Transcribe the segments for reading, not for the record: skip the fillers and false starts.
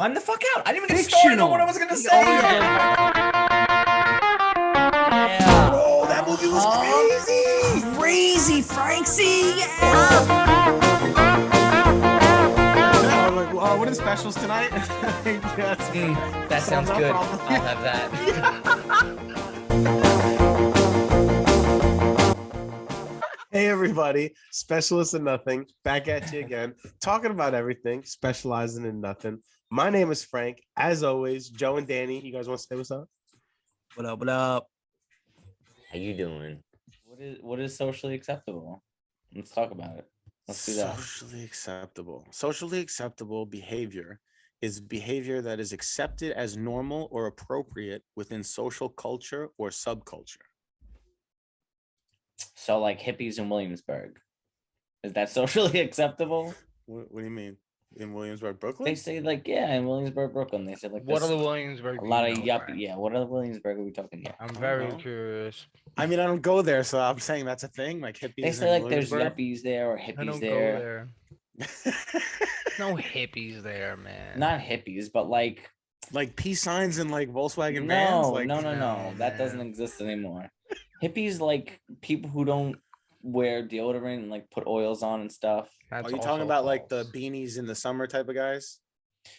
I'm the fuck out. I didn't even get started on what I was gonna say. Yeah. Bro, that movie was crazy. Crazy, Frankie. Yeah. What are the specials tonight? That sounds good. I'll have that. Hey everybody, Specialists in Nothing, back at you again, talking about everything, specializing in nothing. My name is Frank. As always, Joe and Danny, you guys want to say what's up? What up? What up? How you doing? What is socially acceptable? Let's talk about it. Let's do that. Socially acceptable behavior is behavior that is accepted as normal or appropriate within social culture or subculture. So like hippies in Williamsburg. Is that socially acceptable? What do you mean? In Williamsburg, Brooklyn? They say like, yeah, in Williamsburg, Brooklyn. They said like What are this- the Williamsburg? a lot of you know, yuppie. Frank? Yeah, what are the Williamsburg are we talking here? I'm don't very know. curious. I mean, I don't go there, so I'm saying that's a thing, like hippies. They say in like there's Williamsburg? yuppies there or I hippies don't go there. there. No hippies there, man. Not hippies, but like Like peace signs and like Volkswagen vans. no, Like, no, no, that doesn't man. exist anymore. Hippies like people who don't wear deodorant and like put oils on and stuff. That's Are you also talking about like the false. beanies in the summer type of guys?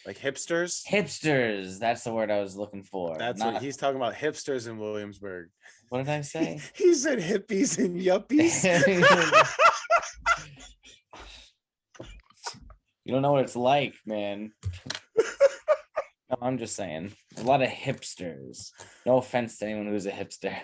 Like hipsters? Hipsters, that's the word I was looking for. That's Not, what he's talking about. Hipsters in Williamsburg. what did I say? He said hippies and yuppies. You don't know what it's like, man. No, I'm just saying. There's a lot of hipsters. No offense to anyone who's a hipster.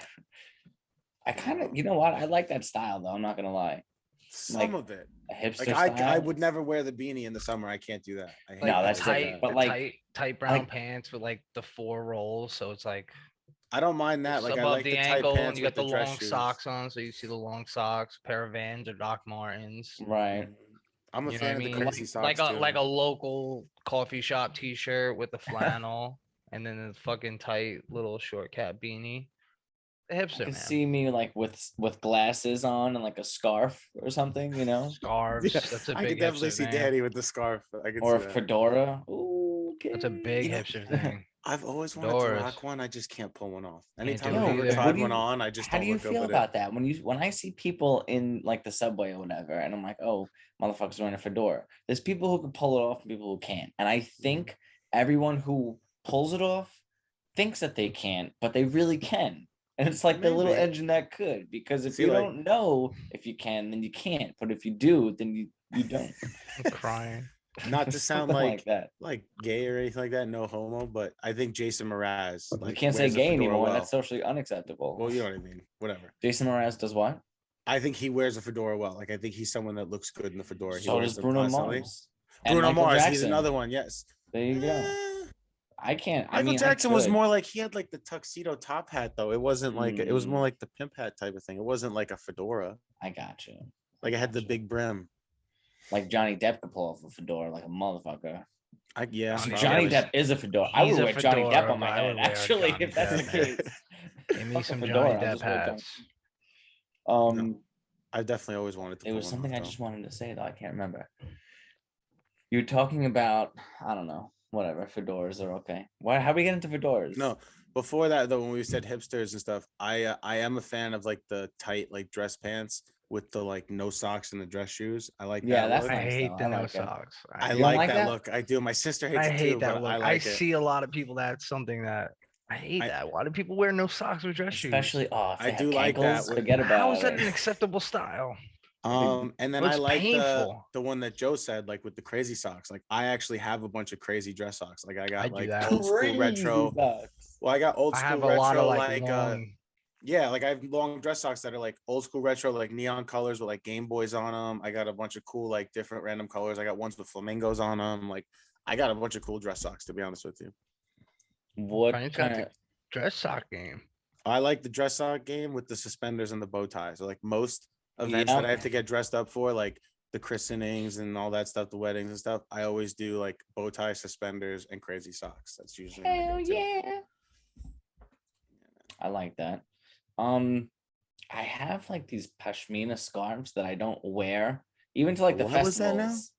I kind of, you know what? I like that style though. I'm not gonna lie. Some Like, of it. A hipster Like I style. would never wear the beanie in the summer. I can't do that. I hate No, that. that's Like, tight, different, but the like- tight brown like- pants with like the 4 rolls, so it's like I don't mind that. just Like I above like the the tight ankle, and pants you with got the dress long shoes. socks on, so you see the long socks, pair of Vans or Doc Martens. Right. I'm a You know what I fan of the mean? crazy socks Like a too. like a local coffee shop T-shirt with the flannel, and then the fucking tight little short cap beanie. The You hipster can man. see me like with glasses on and like a scarf or something, you know, Scarves. Yeah, That's a I big could definitely hipster see thing. Daddy with the scarf. I could or a see that. fedora. Ooh, okay. That's a big You know- hipster thing. I've always wanted to Fedoras. rock one. I just can't pull one off. Can't Anytime do I've it ever either. tried What do one you- on, I just How don't do you look good feel with about that when I see people in like the subway or whatever, and I'm like, oh, motherfuckers wearing a fedora. There's people who can pull it off and people who can't, and I think everyone who pulls it off thinks that they can't, but they really can. And it's like the little Maybe. edge in that could, because if See, you like- don't know if you can, then you can't. But if you do, then you don't. I'm crying. Not to sound Something like that. gay or anything like that, no homo, but I think Jason Mraz. You Like, can't say wears a gay fedora anymore. well. That's socially unacceptable. Well, you know what I mean. Whatever. Jason Mraz does what? I think he wears a fedora well. Like I think he's someone that looks good in the fedora. He So wears does them Bruno constantly. Mars. And Bruno Michael Mars, he's Jackson. another one. Yes. There you go. Eh, I can't. I Michael mean, Jackson I was could. more like he had like the tuxedo top hat though. It wasn't like it was more Mm. like the pimp hat type of thing. It wasn't like a fedora. I got you. Like it had the Gotcha. big brim. Like Johnny Depp could pull off a fedora like a motherfucker. Yeah. Johnny Johnny was- Depp is a fedora. I he's would a wear Johnny Depp fedora, on my but I would head. wear Actually, Johnny if that's the Depp, case. Give me Fuck a some fedora, Johnny I'll Depp just wear Johnny- hats. I definitely always wanted to. It pull was one something off, I though. just wanted to say though. I can't remember. You're talking about, I don't know, whatever. Fedoras are okay. Why? How we get into fedoras? No, before that though, when we said hipsters and stuff, I am a fan of like the tight like dress pants with the like no socks and the dress shoes. I like Yeah, that. that's look. I nice, hate though. the I no like it. socks. I You don't like like that, that? look. I do. My sister hates I it hate too, that but look. I I, like it. see a lot of people that's something that I hate that. Why do people wear no socks with dress shoes? Especially, oh, if I they have do like that cankles, with- forget about How it. is that an acceptable style? And then I looks like painful. the one that Joe said, like with the crazy socks. Like I actually have a bunch of crazy dress socks. Like I got I do like that. old school Crazy retro. socks. Well, I got old I school have a retro, lot of like long. yeah, like I have long dress socks that are like old school retro, like neon colors with like Game Boys on them. I got a bunch of cool, like different random colors. I got ones with flamingos on them. Like I got a bunch of cool dress socks, to be honest with you. What Frank's got kind the of, dress sock game. I like the dress sock game with the suspenders and the bow ties. So like most events that I have to get dressed up for, like the christenings and all that stuff, the weddings and stuff, I always do like bow tie, suspenders, and crazy socks. That's usually my hell go-to. yeah. I like that. I have like these pashmina scarves that I don't wear, even to like the What was that now? festivals.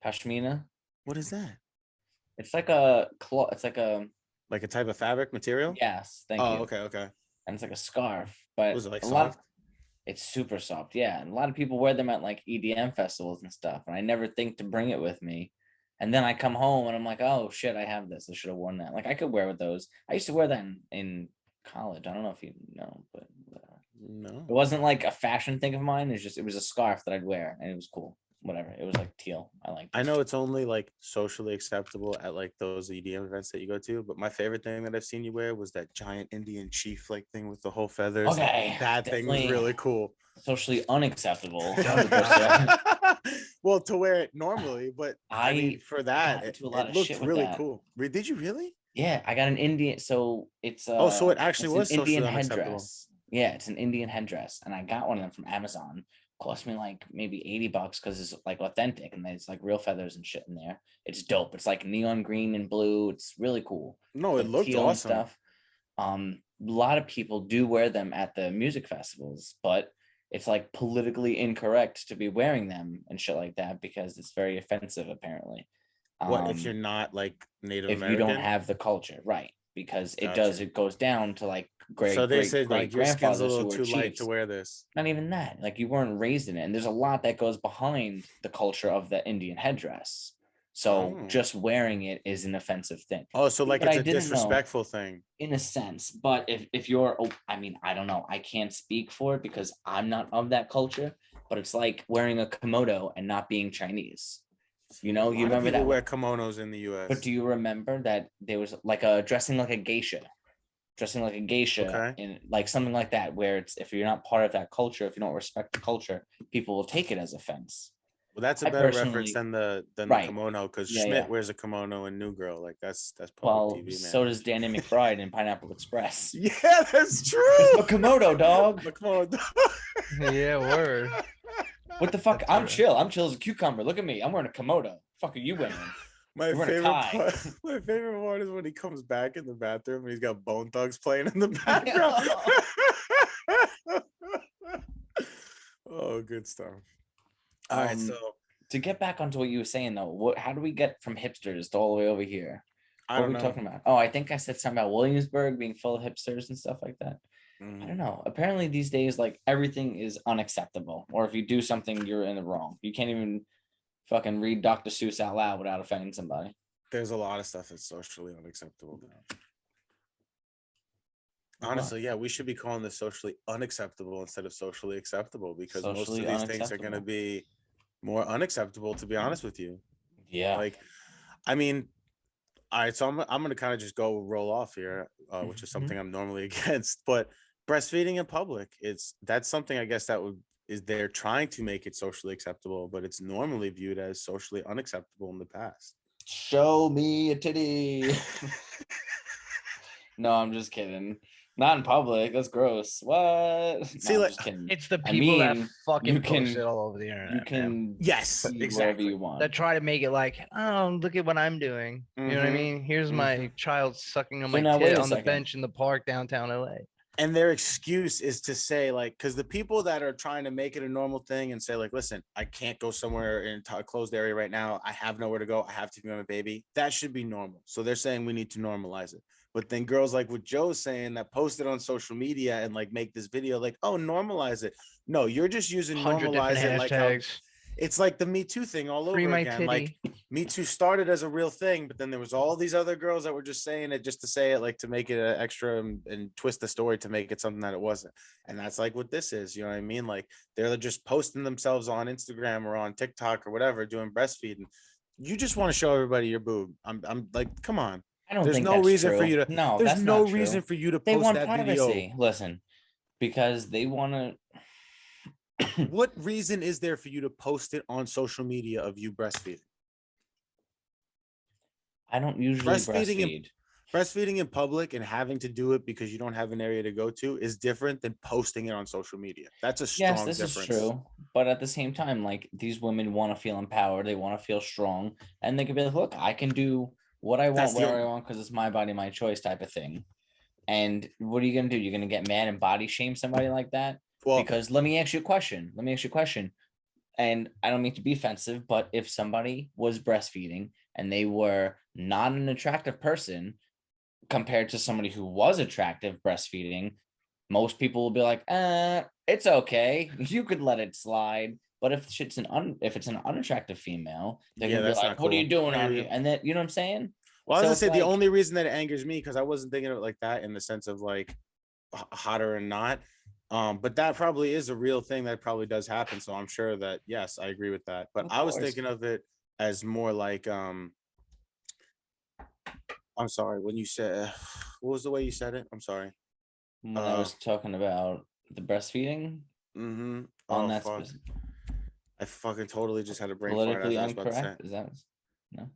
Pashmina. What is that? It's like a cloth. It's like a Like a type of fabric material? yes. Thank Oh, you. okay. And it's like a scarf, but Was it like a lot. soft? It's super soft, yeah. And a lot of people wear them at like EDM festivals and stuff. And I never think to bring it with me. And then I come home and I'm like, oh shit, I have this. I should have worn that. Like I could wear with those. I used to wear that in college. I don't know if you know, but No. it wasn't like a fashion thing of mine. It's just it was a scarf that I'd wear and it was cool. Whatever. It was like teal. I liked I it. know it's only like socially acceptable at like those EDM events that you go to, but my favorite thing that I've seen you wear was that giant Indian chief like thing with the whole feathers. Like, Okay. that thing was definitely really cool. Socially unacceptable. 100%. Well, to wear it normally, but I mean, I for that, got it, into a lot it of looked shit with really that. cool. Did you really? Yeah, I got an Indian. So it's Oh, so it actually it's was an Indian socially unacceptable. headdress. Yeah, it's an Indian headdress, and I got one of them from Amazon. Cost me like maybe $80 because it's like authentic and there's like real feathers and shit in there. It's dope. It's like neon green and blue. It's really cool. No, it Like looked teal and awesome. stuff. A lot of people do wear them at the music festivals, but it's like politically incorrect to be wearing them and shit like that because it's very offensive apparently. What if you're not like Native If you don't American? have the culture, right? Because Gotcha. it goes down to like So they said great like your skin's a grandfathers little who were too light to chiefs. wear this. Not even that. Like you weren't raised in it. And there's a lot that goes behind the culture of the Indian headdress. So Oh. just wearing it is an offensive thing. Oh, so like But it's I a didn't know, disrespectful thing. in a sense. But if you're, oh, I mean, I don't know. I can't speak for it because I'm not of that culture. But it's like wearing a komodo and not being Chinese. You know, A you lot of remember people that. wear kimonos in the US. But do you remember that there was like a dressing like a geisha? Dressing like a geisha Okay. and like something like that, where it's if you're not part of that culture, if you don't respect the culture, people will take it as offense. Well, that's a I better reference personally, than the right. kimono because Yeah, Schmidt yeah. wears a kimono in New Girl. Like that's public Well, TV, man. so does Danny McBride in Pineapple Express. Yeah, that's true. It's a komodo, dog. The kimono. Yeah, word. What the fuck? That's I'm right. chill. I'm chill as a cucumber. Look at me. I'm wearing a komodo. Fuck are you wearing? My You're wearing a favorite tie. part. My favorite part is when he comes back in the bathroom and he's got Bone Thugs playing in the background. Oh, good stuff. All right, so To get back onto what you were saying though, how do we get from hipsters to all the way over here? I What are don't we know. talking about? Oh, I think I said something about Williamsburg being full of hipsters and stuff like that. I don't know. Apparently these days, like everything is unacceptable. Or if you do something, you're in the wrong. You can't even fucking read Dr. Seuss out loud without offending somebody. There's a lot of stuff that's socially unacceptable now. Honestly, yeah, we should be calling this socially unacceptable instead of socially acceptable because Socially most of these things are going to unacceptable. be more unacceptable, to be honest with you. Yeah. Like, I mean, all right, so I'm going to kind of just go roll off here, which is something I'm normally against, but breastfeeding in public, that's something I guess they're trying to make it socially acceptable, but it's normally viewed as socially unacceptable in the past. Show me a titty. No, I'm just kidding. Not in public. That's gross. What? See, No, I'm like, just kidding. It's the I people that mean, fucking you can- post it all over the internet. You man. can Yes, see whatever exactly. you want. That try to make it like, oh, look at what I'm doing. You know what I Mhm, mean? Here's my child sucking on So my now, wait tit a on the second. bench in the park downtown LA. And their excuse is to say, like, because the people that are trying to make it a normal thing and say, like, listen, I can't go somewhere in a closed area right now. I have nowhere to go. I have to be with my baby. That should be normal. So they're saying we need to normalize it. But then girls like what Joe's saying that posted on social media and like make this video like, oh, normalize it. No, you're just using 100 different normalize it like how hashtags. it's like the Me Too thing all Free over my again. Like titty. Me Too started as a real thing, but then there was all these other girls that were just saying it just to say it, like to make it an extra and twist the story to make it something that it wasn't. And that's like what this is. You know what I mean? Like they're just posting themselves on Instagram or on TikTok or whatever, doing breastfeeding. You just want to show everybody your boob. I'm like, come on. I don't There's think no that's reason true. for you to. No, There's that's no not true. reason for you to They post want that privacy. video. Listen, because they want to. What reason is there for you to post it on social media of you breastfeeding? I don't usually breastfeed. Breastfeeding in public and having to do it because you don't have an area to go to is different than posting it on social media. That's a strong Yes, this difference. is true. But at the same time, like these women want to feel empowered. They want to feel strong. And they can be like, look, I can do what I want, That's the where I want, because it's my body, my choice type of thing. And what are you going to do? You're going to get mad and body shame somebody like that? Well, Because let me ask you a question. And I don't mean to be offensive, but if somebody was breastfeeding and they were not an attractive person compared to somebody who was attractive breastfeeding, most people will be like, it's okay. You could let it slide. But if it's an unattractive female, they're Yeah, gonna be that's like, not what are you cool. doing I on agree. here? And then you know what I'm saying? Well, I was So gonna it's say the like, only reason that it angers me because I wasn't thinking of it like that in the sense of like hotter and not. But that probably is a real thing that probably does happen. So I'm sure that yes, I agree with that. But of I was course. thinking of it as more like I'm sorry, when you said what was the way you said it? I'm sorry. When I was talking about the breastfeeding Mm-hmm. on Oh that fuck. specific, I fucking totally just had a brain fart politically as I was about to say. incorrect, is that no?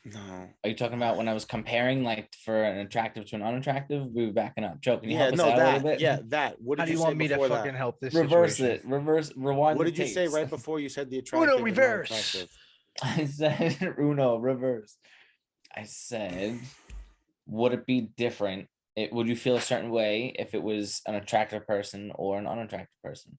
No. Are you talking about when I was comparing like for an attractive to an unattractive? We were backing up. Joe, can you Yeah, help us no, out a little that. bit? Yeah, that. What How did do you you say want me to before that? fucking help this Reverse situation? it. Rewind What the did you say tapes. right before you said the Uno attractive and not reverse. attractive? I said Uno reverse. I said, would it be different? Would you feel a certain way if it was an attractive person or an unattractive person?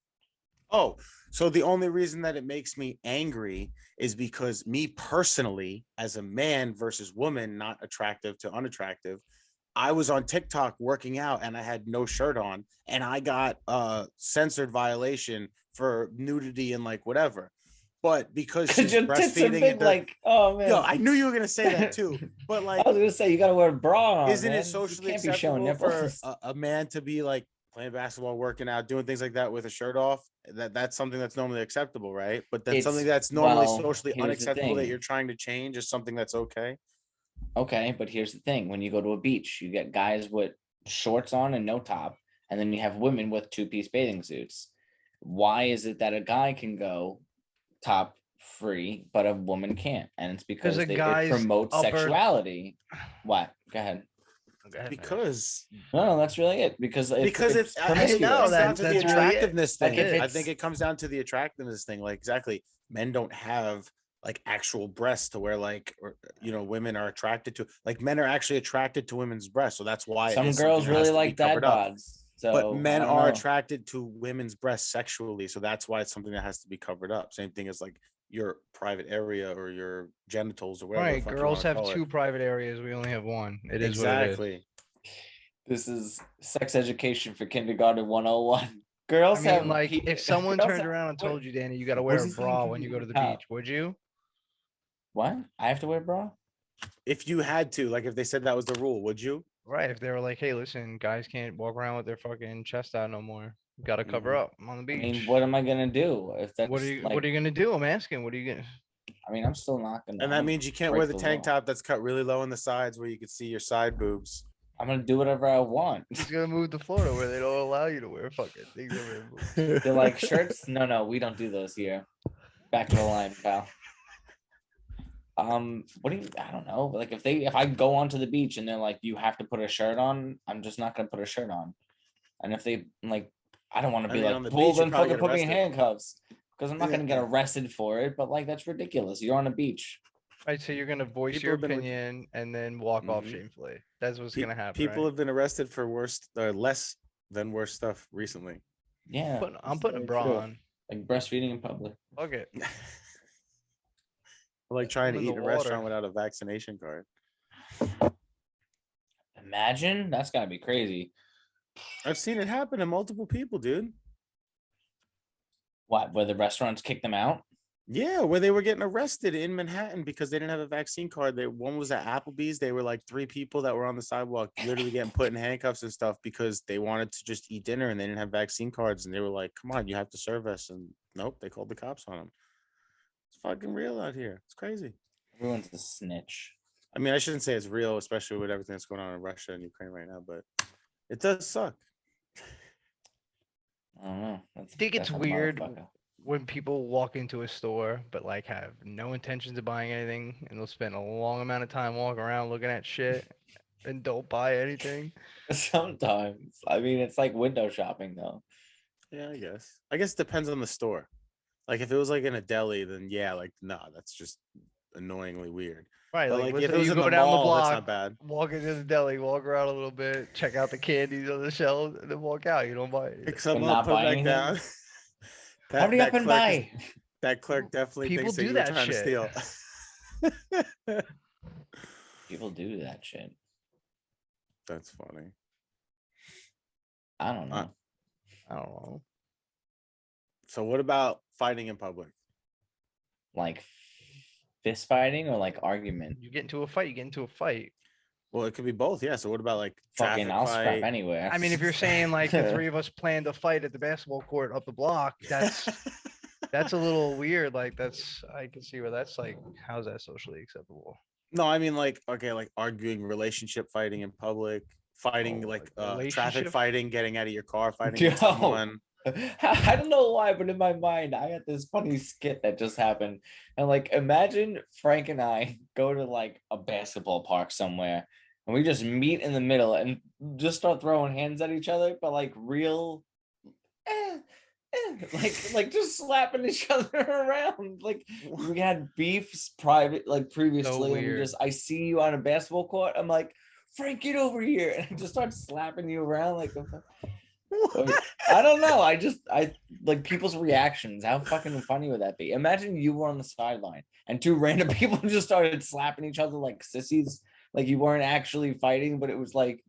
Oh, so the only reason that it makes me angry is because me personally, as a man versus woman, not attractive to unattractive, I was on TikTok working out and I had no shirt on and I got a censored violation for nudity and like whatever. But because Because she's your tits are breastfeeding big, and the like, oh yo, man. I knew you were gonna say that too. But like, I was gonna say you gotta wear a bra on, isn't man. it You socially can't be showing acceptable for nipples. a man to be like playing basketball, working out, doing things like that with a shirt off? That's something that's normally acceptable, right? But then something that's normally socially Here's the unacceptable that thing. you're trying to change is something that's okay. Okay, but here's the thing: when you go to a beach, you get guys with shorts on and no top, and then you have women with two-piece bathing suits. Why is it that a guy can go top free, but a woman can't? And it's because a it guy's promotes upper- sexuality. What? Go ahead. Go ahead, man. Because No, that's really it. Because I think it promiscuous. comes down to the that's really it. attractiveness Like, thing. if I think it's- it comes down to the attractiveness thing. Like exactly, men don't have like actual breasts to where like women are attracted to. Like men are actually attracted to women's breasts, so that's why it some is girls something that has really to be like dad covered up. bods. So But I men don't are know. attracted to women's breasts sexually, so that's why it's something that has to be covered up. Same thing as like your private area or your genitals or whatever. the Right, fuck you girls wanna have call it. two private areas. We only have one. It is what it is. Exactly. This is sex education for kindergarten 101. Girls I mean, have like, if someone girls turned have- around and what- told you, Danny, you got to what wear does a he say bra in when you go to the kindergarten? beach, would you? What? I have to wear a bra? If you had to, like if they said that was the rule, would you? Right. If they were like, hey, listen, guys can't walk around with their fucking chest out no more. Got to cover up on the I beach. mean, what am I gonna do if that's What are you like? What are you gonna do? I'm asking. What are you gonna? I mean, I'm still not gonna. And that means you can't break wear the tank law. top that's cut really low on the sides where you can see your side boobs. I'm gonna do whatever I want. He's gonna move to Florida where they don't allow you to wear fucking things over your boobs. They're like shirts. No, we don't do those here. Back to the line, pal. What do you? I don't know. Like if I go onto the beach and they're like, you have to put a shirt on, I'm just not gonna put a shirt on. And if they like, I don't want to I be mean, like, on the well, beach, you then probably fucking get put me in arrested. handcuffs because I'm not gonna get Yeah. arrested for it. But like, that's ridiculous. You're on a beach. Right. So you're gonna voice People your have been re- opinion and then walk off Mhm. shamefully. That's what's Pe- gonna happen. People right? have been arrested for less than worse stuff recently. Yeah, I'm that's putting a very bra true. on. Like breastfeeding in public. Fuck it. Like trying to I'm in eat the in a restaurant water. without a vaccination card. Imagine that's gotta be crazy. I've seen it happen to multiple people, dude. What? Where the restaurants kick them out? Yeah, where they were getting arrested in Manhattan because they didn't have a vaccine card. One was at Applebee's. They were like 3 people that were on the sidewalk, literally getting put in handcuffs and stuff because they wanted to just eat dinner and they didn't have vaccine cards. And they were like, "Come on, you have to serve us." And nope, they called the cops on them. It's fucking real out here. It's crazy. Everyone's a snitch. I mean, I shouldn't say it's real, especially with everything that's going on in Russia and Ukraine right now, but it does suck. I don't know. I think it's that's a weird motherfucker. when people walk into a store but like have no intentions of buying anything and they'll spend a long amount of time walking around looking at shit and don't buy anything. Sometimes. I mean, it's like window shopping though. Yeah, I guess. I guess it depends on the store. Like if it was like in a deli, then yeah, like nah, that's just annoyingly weird. Right. But Like, like if let's it say was you in go the down the mall, that's block, not bad. walk into the deli, walk around a little bit, check out the candies on the shelves, and then walk out. You don't buy it. Pick some But up, not put buy back anything? down. Hurry up and buy. That clerk definitely People thinks that do you were that trying shit. to steal. People do that shit. That's funny. I don't know. I don't know. So what about fighting in public? Like fist fighting or like argument? You get into a fight, you get into a fight. Well, it could be both. Yeah. So what about like Fucking, traffic I'll scrap fight? anywhere. I mean, if you're saying like the three of us planned a fight at the basketball court up the block, that's a little weird. Like I can see where that's like, how's that socially acceptable? No, I mean like okay, like arguing, relationship fighting in public, fighting Oh, like like traffic relationship? fighting, getting out of your car, fighting with Yo. someone. I don't know why, but in my mind, I had this funny skit that just happened. And like, imagine Frank and I go to like a basketball park somewhere and we just meet in the middle and just start throwing hands at each other, but like real, like just slapping each other around. Like we had beefs private, like previously. And we weird. just, I see you on a basketball court. I'm like, Frank, get over here. And I just start slapping you around like I don't know. I like people's reactions. How fucking funny would that be? Imagine you were on the sideline and two random people just started slapping each other like sissies. Like you weren't actually fighting, but it was like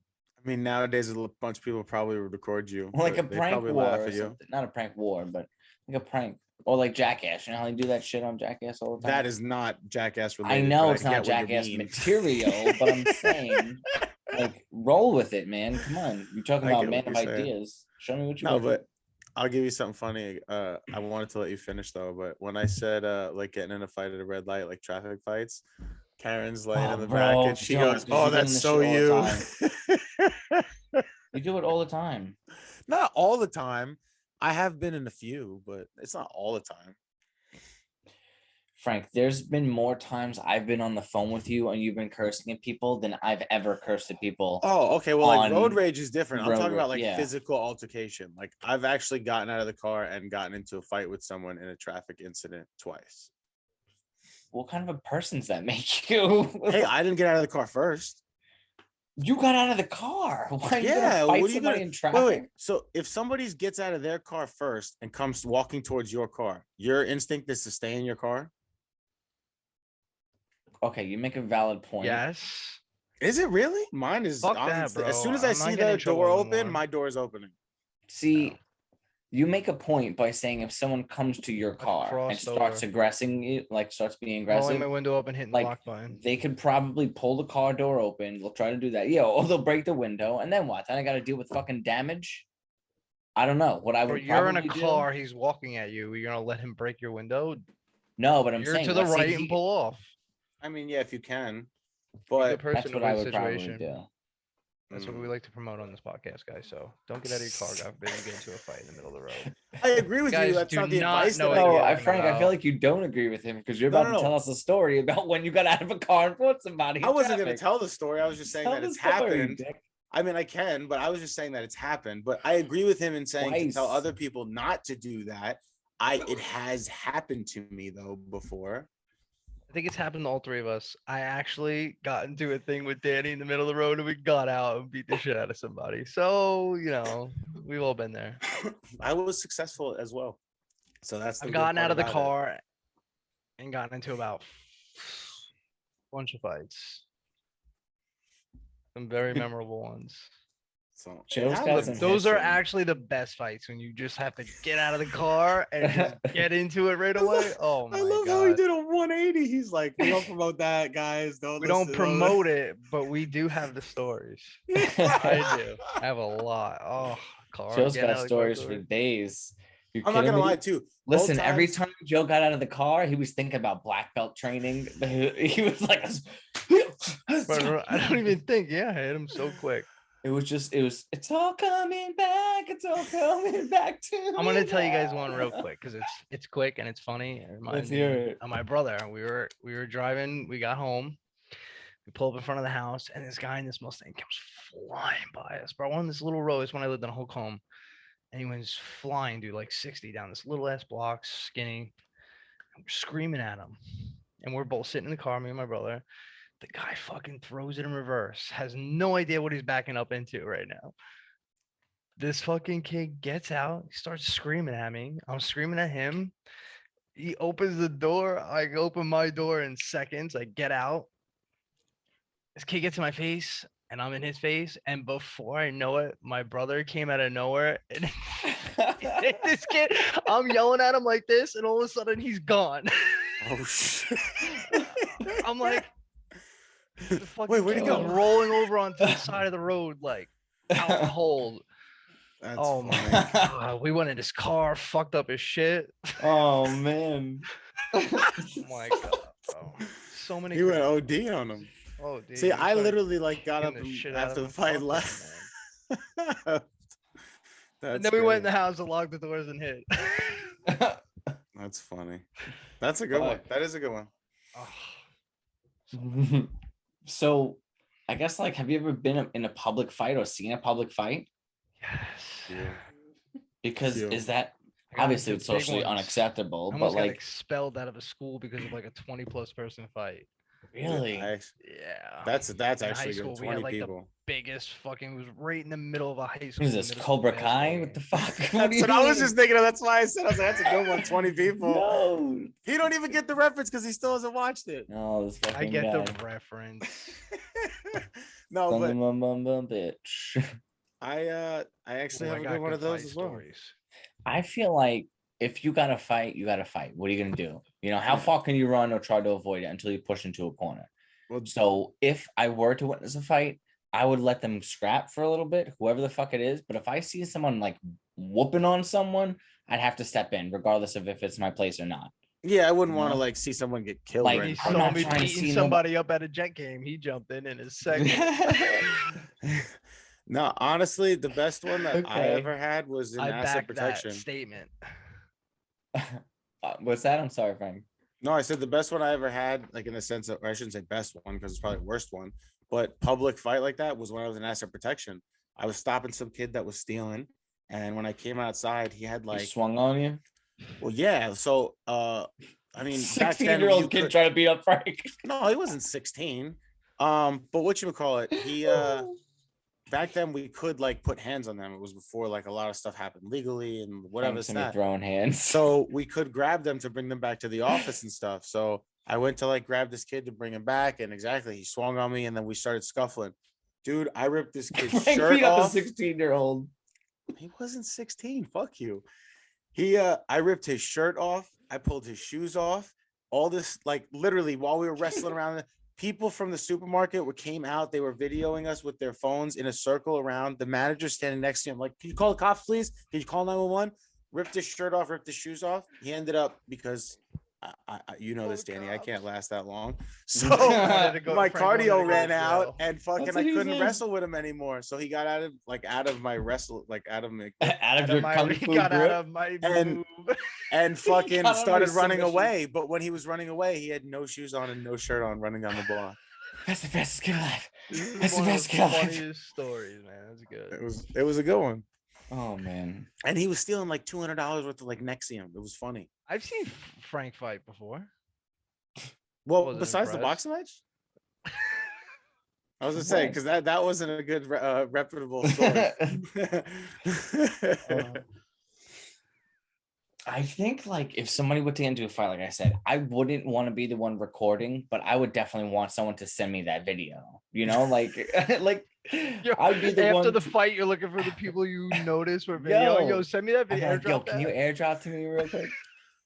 I mean, nowadays a bunch of people probably would record you. like a but they prank probably war laugh or at you. something. Not a prank war, but like a prank. Or like Jackass. You know how they do that shit on Jackass all the time? That is not Jackass I related. know but it's I not get what you Jackass mean. material, but I'm saying like roll with it, man. Come on. You're talking I about get man what of you're saying. ideas. Show me what you No, got. but I'll give you something funny. I wanted to let you finish though, but when I said like getting in a fight at a red light, like traffic fights, Karen's laying Oh, in the bro, back and she don't, goes, 'cause "Oh, you get in that's this so shit all the you." You do it all the time. Not all the time. I have been in a few, but it's not all the time. Frank, there's been more times I've been on the phone with you and you've been cursing at people than I've ever cursed at people. Oh, okay. Well, like road on rage is different. I'm talking road about like yeah. physical altercation. Like I've actually gotten out of the car and gotten into a fight with someone in a traffic incident twice. What kind of a person's that make you? Hey, I didn't get out of the car first. You got out of the car. Why are you Yeah, gonna what fight are you somebody gonna in traffic? wait? So if somebody gets out of their car first and comes walking towards your car, your instinct is to stay in your car. Okay, you make a valid point. Yes. Is it really? Mine is Fuck I'm that, as bro. soon as I I'm not see getting in the trouble door open, anymore. my door is opening. See, No. you make a point by saying if someone comes to your car and crossed starts over. aggressing you, like starts being Rolling aggressive, my window up and hitting the like block button. they could probably pull the car door open. They'll try to do that. Yeah, or they'll break the window, and then what? Then I got to deal with fucking damage. I don't know what I Or would. you're in a probably car, he's walking at you. You're gonna let him break your window? No, but I'm You're saying to the let's say right and pull off. I mean, yeah, if you can, Be a but good person That's to what I avoid would probably situation. do. That's what we like to promote on this podcast, guys. So don't get out of your car, God forbid you get into a fight in the middle of the road. I agree with Guys, you. That's do not the not advice know that what No, you're I I give. talking Frank, I feel about. like you don't agree with him because you're No, about no, to tell no. us a story about when you got out of a car and fought somebody. I in wasn't going to traffic. tell the story. I was just saying Tell that the it's story, happened. Dick. I mean, I can, but I was just saying that it's happened. But I agree with him in saying to tell Twice. other people not to do that. It has happened to me though before. I think it's happened to all three of us. I actually got into a thing with Danny in the middle of the road and we got out and beat the shit out of somebody. So, we've all been there. I was successful as well. So that's the I've good gotten part out of the about it. car and gotten into about a bunch of fights. Some very memorable ones. So Joe's it got happens. some Those are history. actually the best fights when you just have to get out of the car and just get into it right away. Oh my I love how he god. did a 180. He's like, we don't promote that, guys. Don't We listen don't to all that." promote it, but we do have the stories. I do. I have a lot. Oh, car. Joe's getting got out of the car stories for story. days. You I'm not kidding gonna me? lie too. Listen, Both every times- time Joe got out of the car, he was thinking about black belt training. He was like, But I don't even think. Yeah, I hit him so quick. it's all coming back. It's all coming back to I'm gonna me tell you guys now. one real quick because it's quick and it's funny. It reminds Let's hear me it. of my brother. We were driving. We got home. We pull up in front of the house, and this guy in this Mustang comes flying by us, bro. On this little road. It's when I lived in Holcomb, and he was flying, dude, like 60 down this little ass block, skinny. And we're screaming at him, and we're both sitting in the car, me and my brother. The guy fucking throws it in reverse, has no idea what he's backing up into right now. This fucking kid gets out, he starts screaming at me. I'm screaming at him. He opens the door. I open my door in seconds. I get out. This kid gets in my face and I'm in his face. And before I know it, my brother came out of nowhere and this kid, I'm yelling at him like this, and all of a sudden he's gone. Oh shit. I'm like, the fucking Wait, where'd he kid was go? rolling over onto the side of the road, like out cold. That's Oh my funny. god, we went in his car, fucked up his shit. Oh man. Oh my god, bro. So many. He went crazy- OD on him. Oh, dude. See, we I started literally like got up kicking the and- shit out after of the fight him. left. Fuck him, man. And then we went in the house and locked the doors and hid. That's funny. That's a good one. Fuck. That is a good one. Oh, So, I guess like, have you ever been in a public fight or seen a public fight? yes. Yeah. Because Yeah. is that I got obviously into it's big socially ones. unacceptable? I But almost got like, expelled out of a school because of like a 20+ person fight. really, Yeah. That's In high actually school, good. we had 20 like the people. biggest fucking, it was right in the middle of a high school. what is this middle school Cobra Kai? basketball What the game. fuck? What That's do you what I was mean? just thinking of. That's why I said, I was like, that's a good one. 20 people. No, He don't even get the reference because he still hasn't watched it. no, this fucking I get guy. the reference. No, Son but of a bum bitch. I actually Ooh, I have a got good one of good those fight as well. stories. I feel like if you gotta fight, you gotta fight. What are you gonna do? You know, how far can you run or try to avoid it until you push into a corner? Well, So if I were to witness a fight, I would let them scrap for a little bit, whoever the fuck it is. But if I see someone like whooping on someone, I'd have to step in, regardless of if it's my place or not. yeah, I wouldn't want to No. like see someone get killed. Like, or He anything. I'm saw not me trying to beating see somebody up at a Jet game. He jumped in his second. No, honestly, the best one that I Okay. ever had was in I asset back that protection. statement. What's that? I'm sorry, Frank. No, I said the best one I ever had, like in the sense of, or I shouldn't say best one because it's probably the worst one, but public fight like that was when I was in asset protection. I was stopping some kid that was stealing, and when I came outside, he had He like, swung on you. well, yeah. So, I mean, back then 16-year-old you kid could- trying to beat up Frank. no, he wasn't 16. But what you would call it? He back then we could like put hands on them. It was before like a lot of stuff happened legally and whatever. Frank's in your That. throwing hands. So we could grab them to bring them back to the office and stuff. So I went to like grab this kid to bring him back, and exactly he swung on me, and then we started scuffling. Dude, I ripped this kid's Frank shirt beat up a off. 16-year-old. He wasn't 16. Fuck you. I ripped his shirt off. I pulled his shoes off. All this, like literally while we were wrestling around, people from the supermarket came out. They were videoing us with their phones in a circle around. The manager standing next to him, like, can you call the cops, please? Can you call 911? Ripped his shirt off, ripped his shoes off. He ended up, because you know this, Danny, I can't last that long. So Wanted to go- my Frank wanted to cardio go to ran jail. out, and fucking That's I what he was couldn't in. wrestle with him anymore. So he got out of my wrestle, like out of my Out of your kung he fu got out grip. of my And- move. and fucking got out of started my running submission. away. But when he was running away, he had no shoes on and no shirt on, running down the block. That's the best skill alive. This That's is the one of best the guy. funniest stories, man. That's good. It was a good one. Oh man. And he was stealing like $200 worth of like Nexium. It was funny. I've seen Frank fight before. Well, Wasn't besides the impressed. boxing match, I was gonna say Right. because that wasn't a good reputable story. I think like if somebody were to get into a fight, like I said, I wouldn't want to be the one recording, but I would definitely want someone to send me that video. You know, like like Yo, I'd be the After one. the fight, you're looking for the people you notice for video. Yo, Yo, send me that I'd be video. like, yo, airdrop can you that." airdrop to me real quick?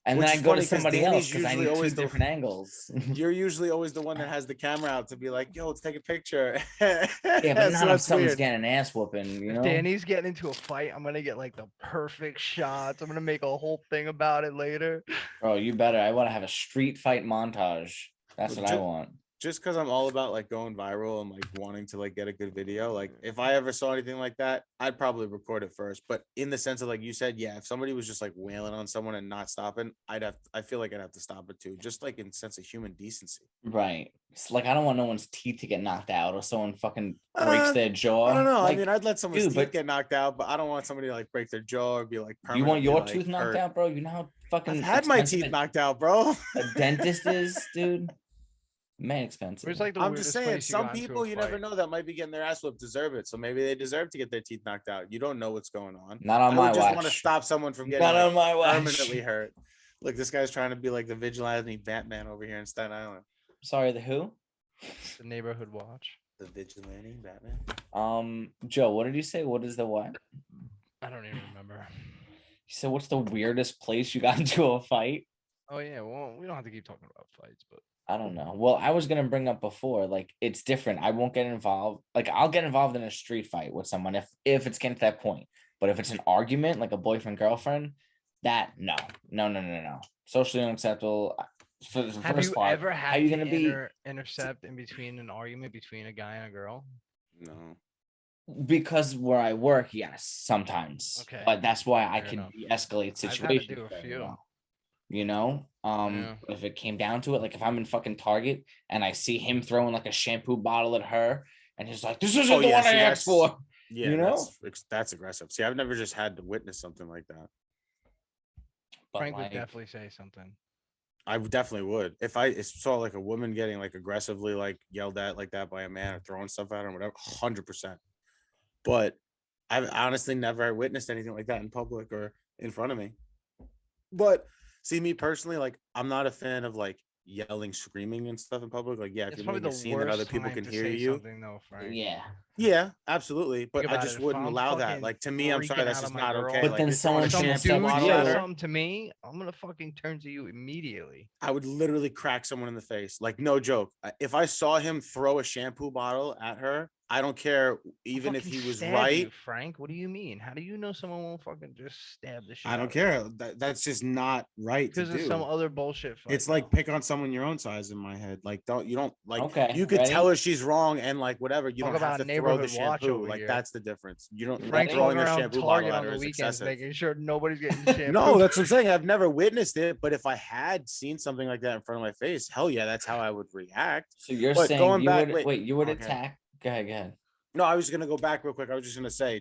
And Which then I is go funny to 'cause somebody Danny's else because I usually need two always the- different angles. You're usually always the one that has the camera out to be like, "Yo, let's take a picture." Yeah, but not if that's someone's weird. getting an ass whooping, you If know. Danny's getting into a fight, I'm gonna get like the perfect shots. I'm gonna make a whole thing about it later. Bro, you better. I want to have a street fight montage. That's Well, what I ju- want. Just because I'm all about like going viral and like wanting to like get a good video, like if I ever saw anything like that, I'd probably record it first. But in the sense of like you said, yeah, if somebody was just like wailing on someone and not stopping, I feel like I'd have to stop it too, just like in sense of human decency. Right. It's like I don't want no one's teeth to get knocked out or someone fucking breaks Uh, their jaw. I don't know. Like, I mean, I'd let someone's dude, teeth but- get knocked out, but I don't want somebody to like break their jaw or be like you want your permanently, tooth like, knocked hurt. out, bro? You know how fucking I've had my expensive teeth knocked out, bro. a dentist is, dude. Man, expensive. Where's like the I'm just weirdest saying, place you some got into a people you never fight? know that might be getting their ass whipped deserve it. So maybe they deserve to get their teeth knocked out. You don't know what's going on. Not on I my would just want to watch. stop someone from getting Not like, on my watch. permanently hurt. Look, this guy's trying to be like the vigilante Batman over here in Staten Island. Sorry, the who? The neighborhood watch. The vigilante Batman. Joe, what did you say? What is the what? I don't even remember. So what's the weirdest place you got into a fight? Oh yeah, well, we don't have to keep talking about fights, but I don't know. Well, I was gonna bring up before, like it's different. I won't get involved. Like I'll get involved in a street fight with someone if it's getting to that point. But if it's an argument, like a boyfriend girlfriend, that no. Socially unacceptable. For the have first you part, ever how had you to gonna be? intercept in between an argument between a guy and a girl? No. Because where I work, yes, sometimes. Okay, But that's why I fair can enough. de-escalate I've had to situations. do a very few. well, you know, Yeah. if it came down to it, like if I'm in fucking Target and I see him throwing like a shampoo bottle at her, and he's like, "This isn't Oh, the yeah, one I see, asked for," Yeah, you know. that's aggressive. See, I've never just had to witness something like that. But Frank would like, definitely say something. I definitely would. If I saw like a woman getting like aggressively like yelled at like that by a man or throwing stuff at her, or whatever, 100%. But I've honestly never witnessed anything like that in public or in front of me. But see, me personally, like I'm not a fan of like yelling, screaming, and stuff in public. Like, yeah, if It's you're probably making a the scene that other worst people time can to hear say you, something, though, Frank. yeah. yeah, absolutely. Think But I about just it. If wouldn't I'm allow that. fucking Like to me, I'm sorry, freaking that's out just on my not girl, okay. But Like then you're throwing someone a some shooting a shampoo dude bottle bottle at says her. something to me, I'm gonna fucking turn to you immediately. I would literally crack someone in the face. Like, no joke. If I saw him throw a shampoo bottle at her, I don't care, I'll even if fucking he was stab right. you, Frank. What do you mean? How do you know someone won't fucking just stab the shit I out don't of you? care. That's just not right to Because of some do. other bullshit fight. It's like pick on someone your own size in my head. Like, you don't like, Okay, you could ready? tell her she's wrong and like whatever. You Talk don't have about to throw the neighborhood watch shampoo. over Like, here. that's the difference. You don't, Frank's Ready? throwing walking a around shampoo bottle Target at on her the is weekends, excessive. making sure nobody's getting shampoo. No, that's what I'm saying. I've never witnessed it, but if I had seen something like that in front of my face, hell yeah, that's how I would react. So you're But saying going you back, would wait? You would okay. attack? Go ahead. Go ahead. No, I was gonna go back real quick. I was just gonna say,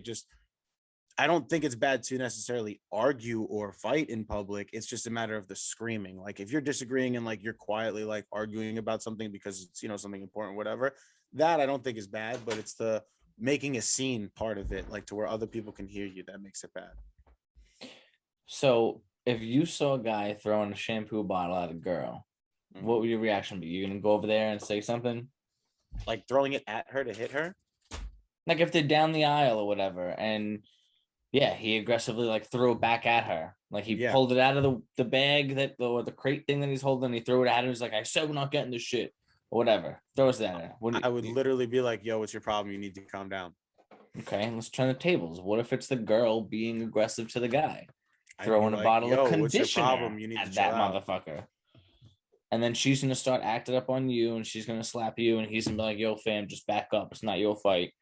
I don't think it's bad to necessarily argue or fight in public. It's just a matter of the screaming. Like if you're disagreeing and like you're quietly like arguing about something because it's something important, whatever, that I don't think is bad, but it's the making a scene part of it, like to where other people can hear you, that makes it bad. So if you saw a guy throwing a shampoo bottle at a girl, Mm-hmm. what would your reaction be? You gonna go over there and say something? Like throwing it at her to hit her? Like if they're down the aisle or whatever, and yeah, he aggressively like threw it back at her. Like he pulled it out of the bag or the crate thing that he's holding. He threw it at her. He's like, "I said we're not getting this shit," or whatever. Throws that at her. I would literally be like, "Yo, what's your problem? You need to calm down." Okay, let's turn the tables. What if it's the girl being aggressive to the guy, throwing a like, bottle "Yo, of what's your conditioner problem? You need to at chill that out." motherfucker? And then she's gonna start acting up on you, and she's gonna slap you, and he's gonna be like, "Yo, fam, just back up. It's not your fight."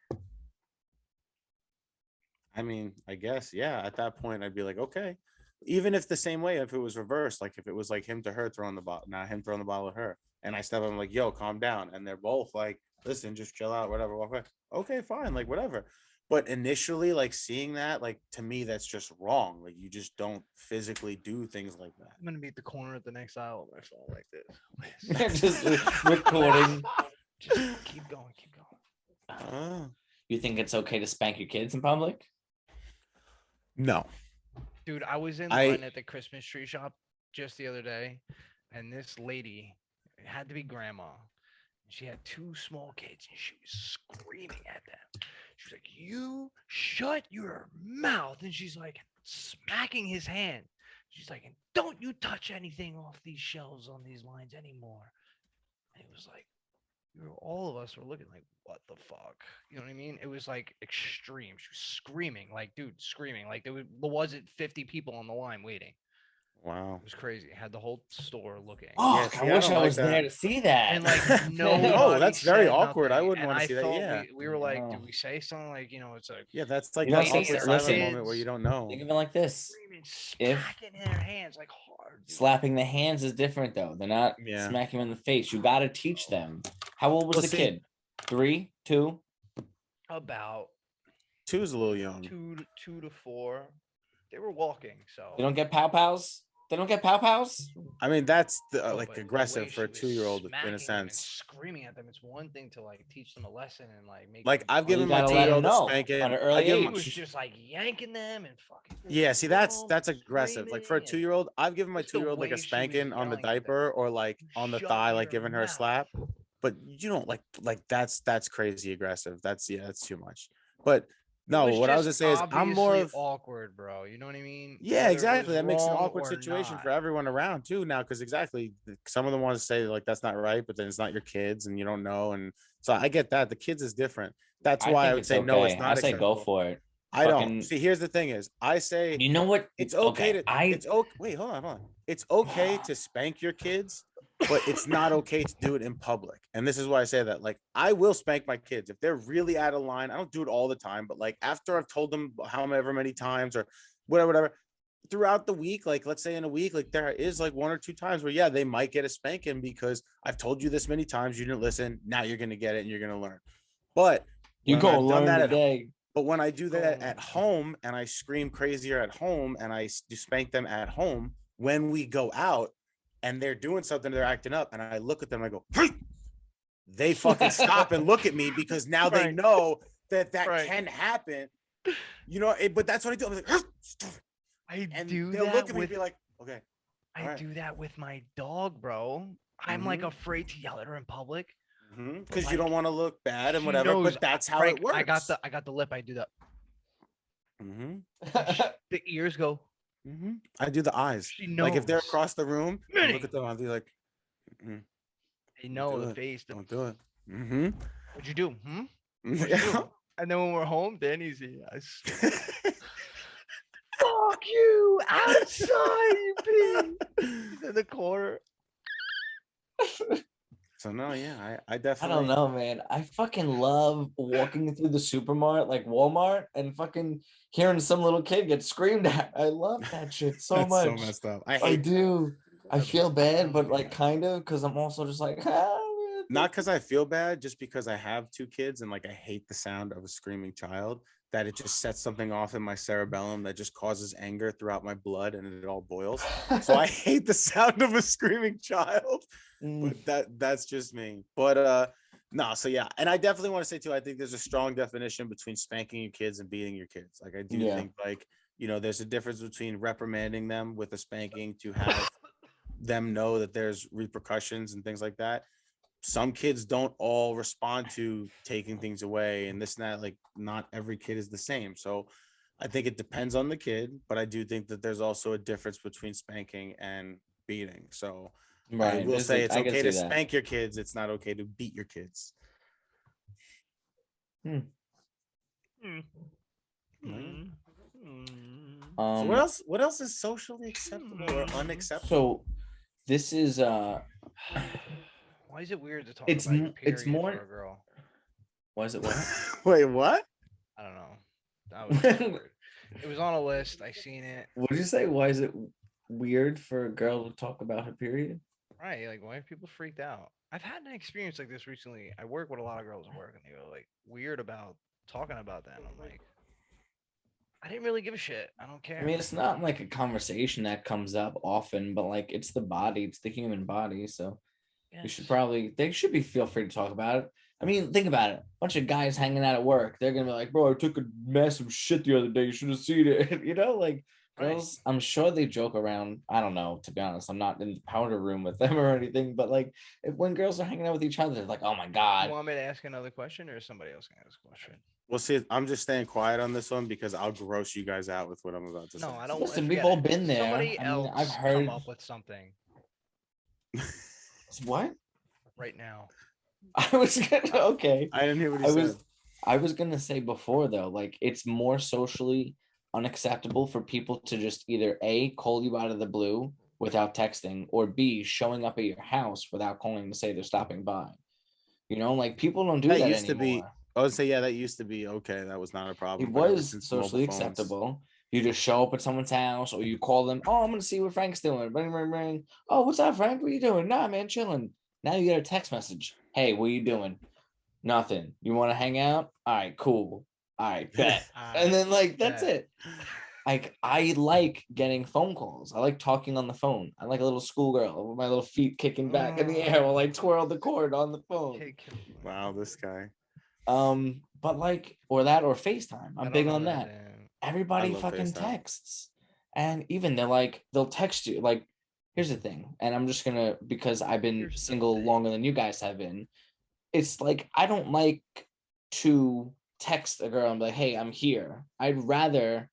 I mean, I guess, yeah. At that point, I'd be like, okay. Even if the same way, if it was reversed, like if it was like him to her throwing the bottle, not him throwing the bottle at her, and I step up, I'm like, yo, calm down. And they're both like, listen, just chill out, whatever, walk away. Okay, fine, like whatever. But initially, like seeing that, like to me, that's just wrong. Like you just don't physically do things like that. I'm gonna be at the corner at the next aisle with my phone like this. Just recording. Just keep going, keep going. You think it's okay to spank your kids in public? No. Dude, I was in line at the Christmas tree shop just the other day, and this lady, it had to be grandma. She had two small kids, and she was screaming at them. She was like, "You shut your mouth!" And she's like smacking his hand. She's like, "And don't you touch anything off these shelves on these lines anymore." And it was like, all of us were looking like, what the fuck? You know what I mean? It was like extreme. She was screaming, like, dude, screaming. Like there wasn't 50 people on the line waiting. Wow. It was crazy. It had the whole store looking. Oh, see, I wish don't I like was there that. to see that. And like no, No, that's very awkward. I wouldn't want to see that. Yeah. We were like, No. do we say something like, it's like, Yeah, that's like You know, that awkward silent listen, moment where you don't know. Think of it like this: screaming, If- smacking in her hands like hard. Dude. slapping the hands is different, though. They're not Yeah. smacking them in the face. You got to teach them. How old was Well, the see- kid? 3, 2? About 2 is a little young. 2 to 4. They were walking, so They don't get pow pows. They don't get pow pows. I mean, that's No, like but the aggressive way for a she was 2-year-old in smacking a them and sense. screaming at them. It's one thing to like teach them a lesson and like make. Like them I've given you my gotta let 'em 2-year-old a know spanking. at an I early give He him- was just like yanking them and fucking. Yeah, see, that's them, aggressive. Like for a screaming, 2-year-old, I've given my Just the 2-year-old like way a she was spanking on the yelling at them. diaper or like on the Shut thigh, like your giving her a mouth. slap. but you don't like that's crazy aggressive. That's too much. But It no, was what I was just gonna say is I'm more obviously of awkward, bro. You know what I mean? yeah, Whether it was exactly. That makes an wrong awkward or situation for not. everyone around too now, because exactly some of them want to say like that's not right, but then it's not your kids and you don't know. And so I get that. The kids is different. That's I why I think would it's say no, okay. it's I not say go acceptable. for it. I don't. Fucking, See, here's the thing is I say you know what? it's okay Okay, to it's okay. Wait, hold on. It's okay to spank your kids, but it's not okay to do it in public. And this is why I say that. Like, I will spank my kids if they're really out of line. I don't do it all the time, but like after I've told them however many times or whatever, throughout the week, like let's say in a week, like there is like 1 or 2 times where yeah, they might get a spanking because I've told you this many times, you didn't listen. Now you're gonna get it and you're gonna learn. But you when gonna I've done learn that at today. but when I do that Oh. at home and I scream crazier at home and I spank them at home, when we go out and they're doing something, they're acting up, and I look at them, I go, hey! They fucking stop and look at me because now they Right. know that Right. can happen. You know, but that's what I do. I'm like, stop. I And do they'll that look at me with and be like, okay. I alright. do that with my dog, bro. I'm like Mhm. afraid to yell at her in public. Because you like, don't want to look bad and She whatever, knows, but that's how Frank, it works. I got the lip. I do that. Mhm. The ears go. I do the eyes. She knows. Like if they're across the room, I Minnie. look at them, I'll be like, They know do the it. face. Don't do it. What'd you do? What'd you do? And then when we're home, Danny's here. Fuck you outside, you pig. He's in the corner. So no, yeah, I I definitely don't know, man. I fucking love walking through the supermarket, like Walmart, and fucking hearing some little kid get screamed at. I love that shit so That's much. so messed up. I I hate do. I That's feel bad, but funny. like kind of, because I'm also just like, man, not because I feel bad, just because I have 2 kids and like I hate the sound of a screaming child. That it just sets something off in my cerebellum that just causes anger throughout my blood and it all boils. So I hate the sound of a screaming child. But that's just me. But no, so yeah, and I definitely want to say too, I think there's a strong definition between spanking your kids and beating your kids. Like I do Yeah. think like, you know, there's a difference between reprimanding them with a spanking to have them know that there's repercussions and things like that. Some kids don't all respond to taking things away and this and that. Like not every kid is the same. So I think it depends on the kid, but I do think that there's also a difference between spanking and beating. So I will there's say a- it's I can okay see to that. spank your kids. It's not okay to beat your kids. So what else is socially acceptable or unacceptable? So this is Why is it weird to talk It's about your m- it's period more- for a girl? why is it what? Wait, what? I don't know. That was just weird. It was on a list. I seen it. What did you say? Why is it weird for a girl to talk about her period? Right. Like, why are people freaked out? I've had an experience like this recently. I work with a lot of girls at work, and they go like weird about talking about that. And I'm like, I didn't really give a shit. I don't care. I mean, it's not like a conversation that comes up often, but like it's the body, it's the human body. So you should they should be feel free to talk about it. I mean, think about it. A bunch of guys hanging out at work, they're gonna be like, bro, I took a massive shit the other day. You should have seen it. You know, like Right. girls, I'm sure they joke around. I don't know, to be honest. I'm not in the powder room with them or anything, but like when girls are hanging out with each other, they're like, oh my You God. want me to ask another question, or is somebody else gonna ask a question? Well, see, I'm just staying quiet on this one because I'll gross you guys out with what I'm about to say. No, I don't. Listen, forget we've all it. been there. Somebody I mean, else I've heard- come up with something What? right now. I was gonna okay. I didn't hear what he said. I was gonna say before though, like it's more socially unacceptable for people to just either A, call you out of the blue without texting, or B, showing up at your house without calling to say they're stopping by. You know, like people don't do that, That used to anymore. be. I would say, yeah, that used to be okay. That was not a problem. It but ever was since mobile socially phones- acceptable. You just show up at someone's house or you call them, oh, I'm gonna see what Frank's doing. Ring, ring, ring. Oh, what's up, Frank? What are you doing? Nah, man, chilling. Now you get a text message. Hey, what are you doing? Nothing. You want to hang out? All right, cool. All right, bet. And then like that's bet. it. Like I like getting phone calls. I like talking on the phone. I like a little schoolgirl with my little feet kicking back in the air while I twirl the cord on the phone. Wow, this guy. But like, or that or FaceTime. I'm big on that. Damn. Everybody love fucking FaceTime. texts. And even they'll text you. Like, here's the thing. And I'm just gonna, because I've been Here's the single thing. longer than you guys have been, it's like I don't like to text a girl and be like, "Hey, I'm here." I'd rather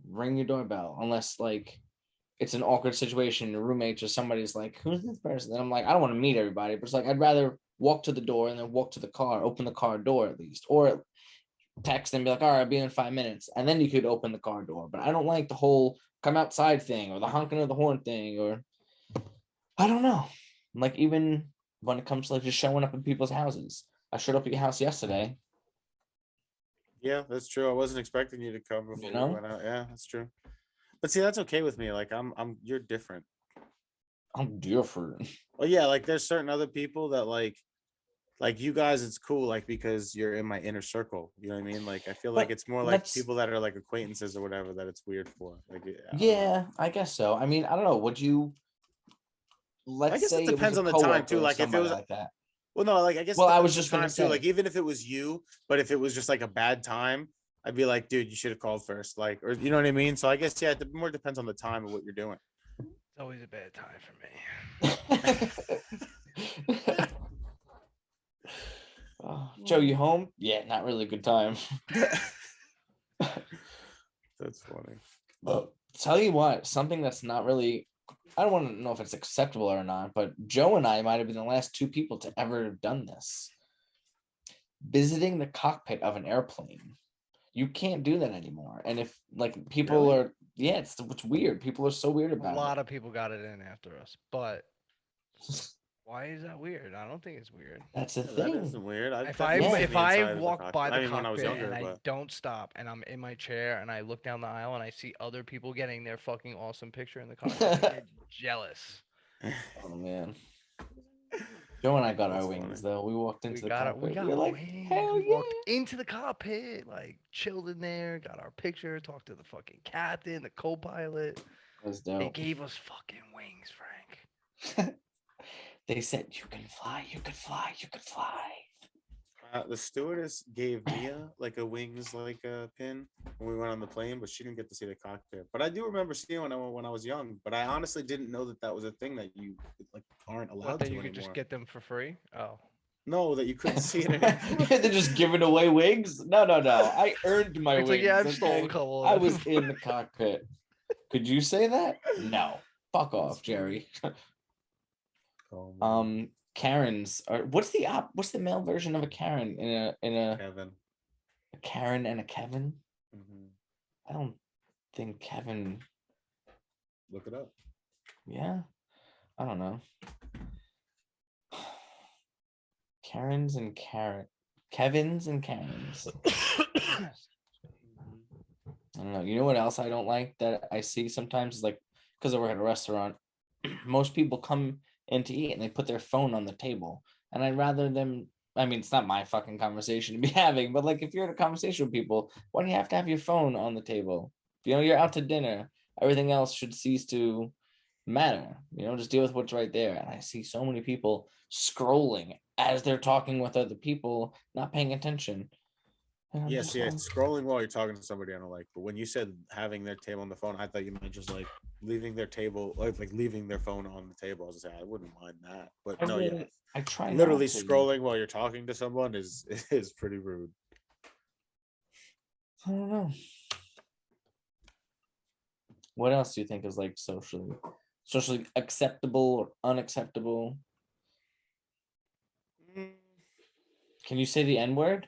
ring your doorbell unless like it's an awkward situation, your roommates or somebody's like, "Who's this person?" And I'm like, I don't want to meet everybody, but it's like I'd rather walk to the door and then walk to the car, open the car door at least, or text and be like, "All right, I'll be in 5 minutes," and then you could open the car door. But I don't like the whole come outside thing or the honking of the horn thing, or I don't know. Like even when it comes to like just showing up in people's houses. I showed up at your house yesterday, Yeah, that's true. I wasn't expecting you to come before you know? we went out. Yeah, that's true. But see, that's okay with me. Like you're different. I'm different. Well, yeah, like there's certain other people that like you guys, it's cool, like because you're in my inner circle. You know what I mean? Like I feel like But it's more like let's people that are like acquaintances or whatever that it's weird for. Like I don't know. yeah, I guess so. I mean, I don't know. Would you I let's guess it say it was depends a on the time coworker too. or Like if it somebody was like that? well, no, like I guess it Well, I depends was on just the gonna time too. say, Like even if it was you, but if it was just like a bad time, I'd be like, dude, you should have called first. Like, or you know what I mean? So I guess yeah, it more depends on the time of what you're doing. It's always a bad time for me. oh, Joe, you home? Yeah, not really a good time. That's funny. Tell you what, something that's not really, I don't want to know if it's acceptable or not, but Joe and I might have been the last two people to ever have done this. Visiting the cockpit of an airplane. You can't do that anymore. And if like people Really? are, yeah, it's weird. People are so weird A about lot of people got it in after us, but it. why is that weird? I don't think it's weird. That's the Yeah, that isn't thing. weird. I've If I definitely seen if the I inside of the walk cockpit. by the I mean, when I was cockpit younger, and I but don't stop and I'm in my chair and I look down the aisle and I see other people getting their fucking awesome picture in the cockpit, I get jealous. Oh man. Joe and I got That's our funny. wings though. We walked into the cockpit. We got We're our like, wings. hell We walked yeah. into the cockpit, like chilled in there, got our picture, talked to the fucking captain, the co-pilot. That's They dope. gave us fucking wings, Frank. They said you can fly, you can fly, you can fly. The stewardess gave Mia like a wings like a pin when we went on the plane, but she didn't get to see the cockpit. But I do remember seeing when I was young. But I honestly didn't know that that was a thing that you like aren't What, allowed that to you could just anymore. get them for free? Oh. No, that you couldn't see it anymore. They're just giving away wings. No, no, no. I earned my It's like, yeah, wings. I've stolen a Okay, couple I of was them. in the cockpit. Could you say that? No. Fuck That's off, Jerry. Oh, man. Karens are what's the male version of a Karen in a Kevin. Karen and a Kevin? Mhm. I don't think Kevin. Look it up. Yeah, I don't know. Karens and Kevins and Karens. I don't know. You know what else I don't like that I see sometimes is like because I work at a restaurant, most people come in to eat and they put their phone on the table. And I'd rather them, I mean, it's not my fucking conversation to be having, but like if you're in a conversation with people, why do you have to have your phone on the table? You know, you're out to dinner. Everything else should cease to matter. You know, just deal with what's right there. And I see so many people scrolling as they're talking with other people, not paying attention. And I'm Yeah, just see, like, scrolling while you're talking to somebody I don't like. But when you said having their table on the phone, I thought you meant just like leaving their table, like leaving their phone on the table. I was saying I wouldn't mind that, but I no, yeah, wouldn't- I try literally not to. scrolling while you're talking to someone is is pretty rude. I don't know. What else do you think is like socially acceptable or unacceptable? Mm, Can you say the N word?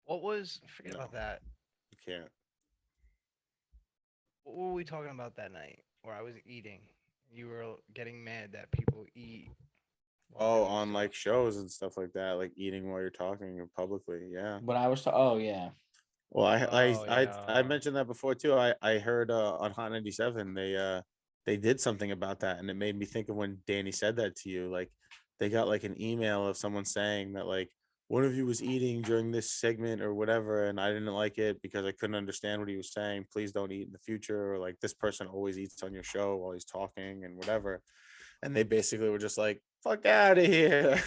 What was, forget No. about that. You can't. What were we talking about that night where I was eating? You were getting mad that people eat. while Oh, doing on stuff. like shows and stuff like that, like eating while you're talking publicly. Yeah. When I was oh yeah. Well, Oh, I yeah. mentioned that before too. I heard on Hot 97 they did something about that, and it made me think of when Danny said that to you. Like they got like an email of someone saying that like one of you was eating during this segment or whatever, and I didn't like it because I couldn't understand what he was saying. Please don't eat in the future, or like this person always eats on your show while he's talking and whatever. And they basically were just like, "Fuck out of here."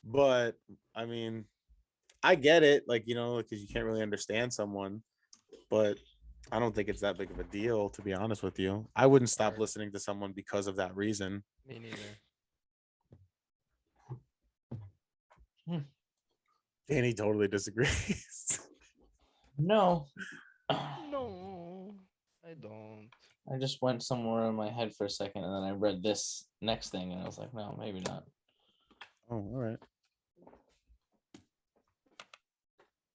But I mean, I get it, like, you know, because you can't really understand someone, but I don't think it's that big of a deal, to be honest with you. I wouldn't stop Word. listening to someone because of that reason. Me neither. Danny totally disagrees. No. No, I don't. I just went somewhere in my head for a second, and then I read this next thing, and I was like, no, maybe not. Oh, all right.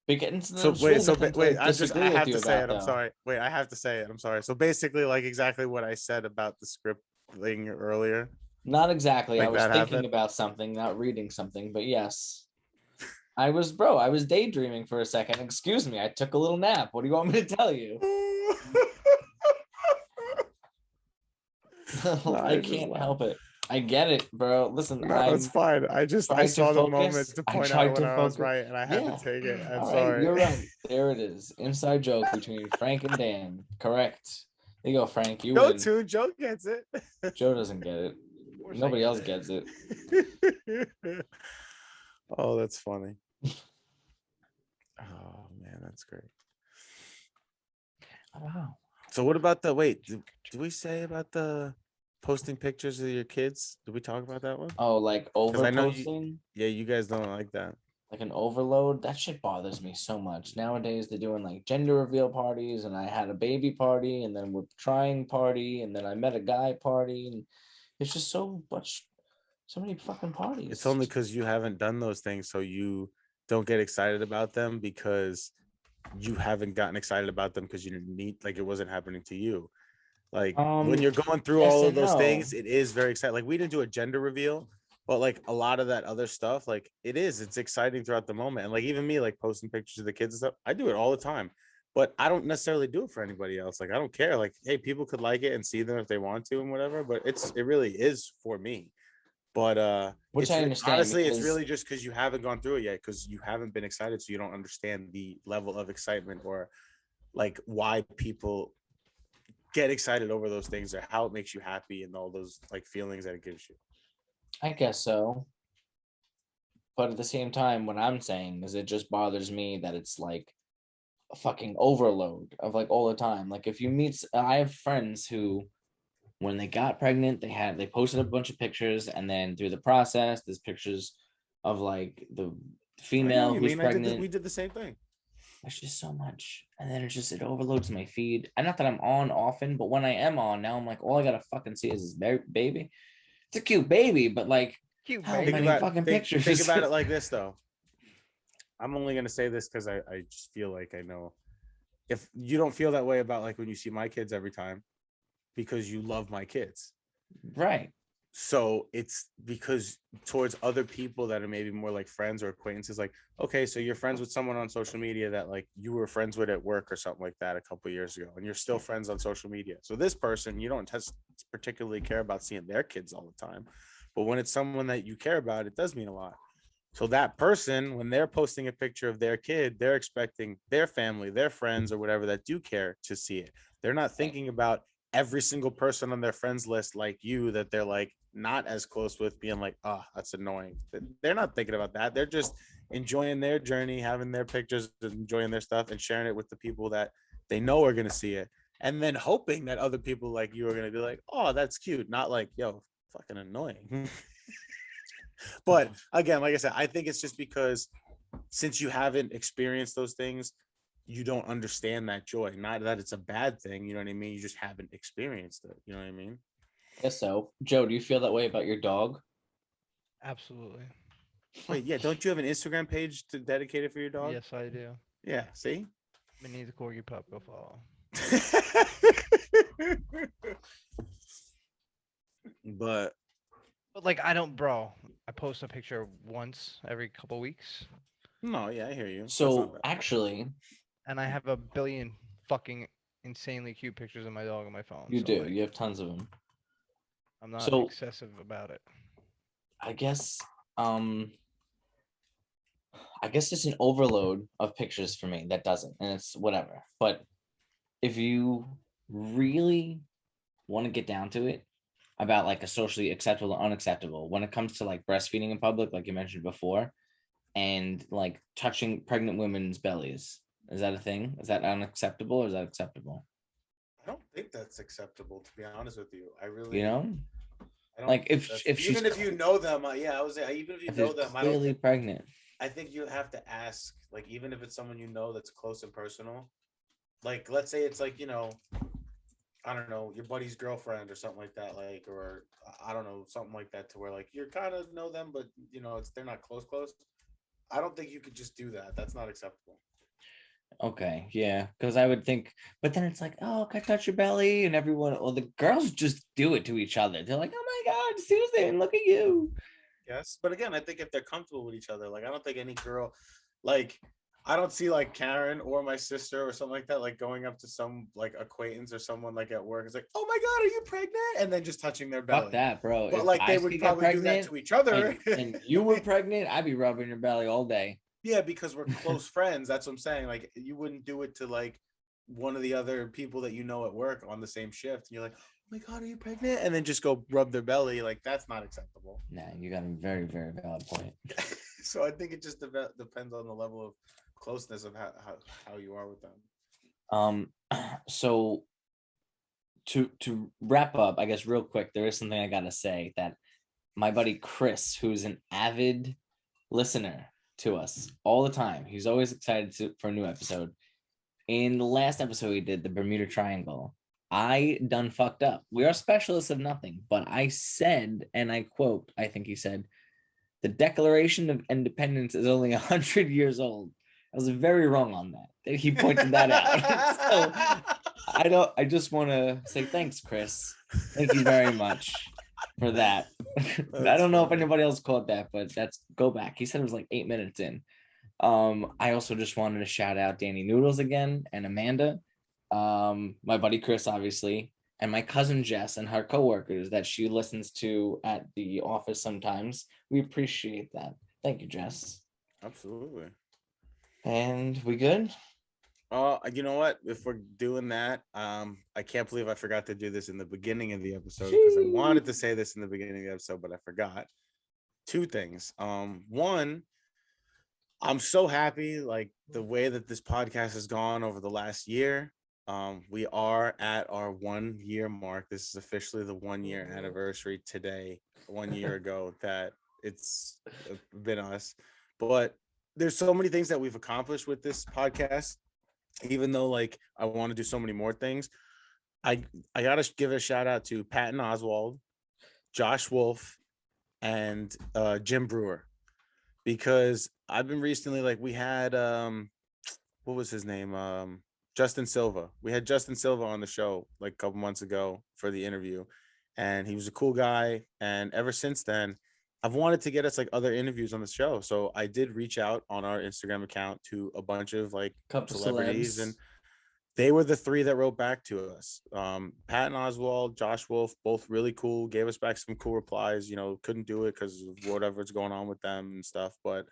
Because So wait, so wait, I disagree with have you to say about, it. I'm though. sorry. Wait, I have to say it. I'm sorry. So basically, like exactly what I said about the script thing earlier. Not exactly. I Like was that thinking happened? about something, not reading something, but yes. I was daydreaming for a second. Excuse me, I took a little nap. What do you want me to tell you? No, I I just can't laughed. help it. I get it, bro. Listen, No, it's I'm fine. I trying to saw the moment focus. to I point out tried when to I was focus. right, and I had to Yeah. take it. I'm All right, sorry. you're right. There it is. Inside joke between Frank and Dan. Correct. There you go, Frank. You Go win. to Joe gets it. Joe doesn't get it. Of course I Nobody get else it. gets it. Oh, that's funny. Oh man, that's great. Wow. So what about the wait? Did we say about the posting pictures of your kids? Did we talk about that one? Oh, like over I know you- posting, Yeah, you guys don't like that. like an overload. That shit bothers me so much. Nowadays they're doing like gender reveal parties, and I had a baby party, and then we're trying party, and then I met a guy party, and it's just so much, so many fucking parties. It's only because you haven't done those things, so you don't get excited about them because you haven't gotten excited about them because you didn't need like it wasn't happening to you. Like when you're going through yes all of and those no. things, it is very exciting. Like we didn't do a gender reveal, but like a lot of that other stuff, like it's exciting throughout the moment. And like even me, like posting pictures of the kids and stuff, I do it all the time. But I don't necessarily do it for anybody else. Like I don't care. Like, hey, people could like it and see them if they want to and whatever. But it really is for me. But Which it's I understand, honestly, it's because really just because you haven't gone through it yet, because you haven't been excited, so you don't understand the level of excitement or like why people get excited over those things or how it makes you happy and all those like feelings that it gives you. I guess so. But at the same time, what I'm saying is it just bothers me that it's like a fucking overload of like all the time. Like if you meet, I have friends who, when they got pregnant, they posted a bunch of pictures, and then through the process, there's pictures of like the I know female what you who's mean. pregnant. We did the same thing. It's just so much, and then it overloads my feed. And not that I'm on often, but when I am on now, I'm like, all I gotta fucking see is this baby. It's a cute baby, but like, Cute how baby. many fucking pictures? Think about it like this though. I'm only gonna say this because I just feel like I know. If you don't feel that way about like when you see my kids every time, because you love my kids, Right. so it's because towards other people that are maybe more like friends or acquaintances, like, okay, so you're friends with someone on social media that like you were friends with at work or something like that a couple of years ago, and you're still friends on social media. So this person, you don't particularly care about seeing their kids all the time, but when it's someone that you care about, it does mean a lot. So that person, when they're posting a picture of their kid, they're expecting their family, their friends, or whatever that do care to see it. They're not thinking about every single person on their friends list like you that they're like not as close with being like, oh, that's annoying. They're not thinking about that. They're just enjoying their journey, having their pictures, enjoying their stuff, and sharing it with the people that they know are going to see it. And then hoping that other people like you are going to be like, oh, that's cute. Not like, yo, fucking annoying. But again, like I said, I think it's just because since you haven't experienced those things, you don't understand that joy. Not that it's a bad thing, you know what I mean? You just haven't experienced it. You know what I mean? I guess so. Joe, do you feel that way about your dog? Absolutely. Wait, yeah, don't you have an Instagram page to dedicate it for your dog? Yes, I do. Yeah, see? Minnie's a corgi pup. Go follow. But But like, I don't, bro. I post a picture once every couple weeks, no, yeah, I hear you. That's So not bad. actually, and I have a billion fucking insanely cute pictures of my dog on my phone. you so, do. like, You have tons of them. I'm not So- excessive about it. I guess it's an overload of pictures for me that doesn't, and it's whatever. But if you really want to get down to it about like a socially acceptable or unacceptable when it comes to like breastfeeding in public, like you mentioned before, and like touching pregnant women's bellies, is that a thing? Is that unacceptable or is that acceptable? I don't think that's acceptable, to be honest with you. I really, You know, I don't like think if that's- if she's even if you know them, yeah, I was even if you if know she's them, I don't clearly think pregnant. I think you have to ask, like, even if it's someone you know that's close and personal, like, let's say it's like, I don't know, your buddy's girlfriend or something like that, like, or I don't know, something like that, to where like you're kind of know them, but it's they're not close. I don't think you could just do that. That's not acceptable. Okay, yeah, because I would think, but then it's like, oh, can I touch your belly? And everyone, well, the girls just do it to each other. They're like, oh my God, Susan, look at you. Yes, but again, I think if they're comfortable with each other, like I don't think any girl, like I don't see like Karen or my sister or something like that, like going up to some like acquaintance or someone like at work. It's like, oh my God, are you pregnant? And then just touching their belly. Fuck that, bro. But If like they guys would could get probably do that pregnant to each other. and you were pregnant, I'd be rubbing your belly all day. Yeah, because we're close friends. That's what I'm saying. Like you wouldn't do it to like one of the other people that you know at work on the same shift. And you're like, oh my God, are you pregnant? And then just go rub their belly. Like that's not acceptable. Nah, you got a very, very valid point. So I think it just depends on the level of closeness of how you are with them. So to wrap up, I guess real quick, there is something I gotta say that my buddy Chris, who's an avid listener to us all the time, he's always excited for a new episode. In the last episode we did, the Bermuda Triangle, I done fucked up. We are specialists of nothing, but I said, and I quote, I think he said, the Declaration of Independence is only 100 years old. I was very wrong on that. He pointed that out. So I just want to say thanks, Chris. Thank you very much for that. I don't know if anybody else caught that, but go back. He said it was like 8 minutes in. I also just wanted to shout out Danny Noodles again and Amanda, my buddy Chris, obviously, and my cousin Jess and her coworkers that she listens to at the office sometimes. We appreciate that. Thank you, Jess. Absolutely. And we good? You know what? If we're doing that, I can't believe I forgot to do this in the beginning of the episode because I wanted to say this in the beginning of the episode, but I forgot. Two things. One, I'm so happy, like the way that this podcast has gone over the last year. We are at our 1 year mark. This is officially the 1 year anniversary today, 1 year ago that it's been us. But there's so many things that we've accomplished with this podcast, even though like I want to do so many more things. I gotta give a shout out to Patton Oswald, Josh Wolf, and Jim Brewer, because I've been recently, like, we had what was his name, Justin Silva. We had Justin Silva on the show like a couple months ago for the interview, and he was a cool guy. And ever since then, I've wanted to get us like other interviews on the show. So I did reach out on our Instagram account to a bunch of like Couple celebrities, celebs. and they were the three that wrote back to us. Patton Oswald, Josh Wolf, both really cool, gave us back some cool replies. Couldn't do it because of whatever's going on with them and stuff, but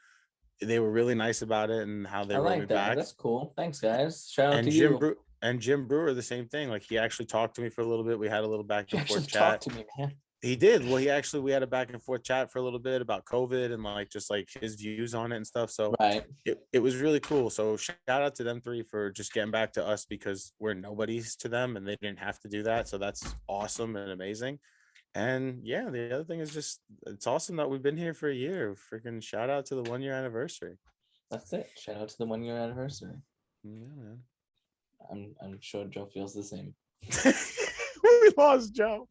they were really nice about it and how they I wrote like me that. back. That's cool. Thanks, guys. Shout out And to you. Jim Brewer, the same thing. Like, he actually talked to me for a little bit. We had a little back and forth chat. Talk to me, man. He did. Well, we had a back and forth chat for a little bit about COVID and like just like his views on it and stuff. So Right. it was really cool. So shout out to them three for just getting back to us, because we're nobodies to them and they didn't have to do that. So that's awesome and amazing. And yeah, the other thing is just, it's awesome that we've been here for a year. Freaking shout out to the 1 year anniversary. That's it. Shout out to the 1 year anniversary. Yeah, man. I'm sure Joe feels the same. We lost Joe.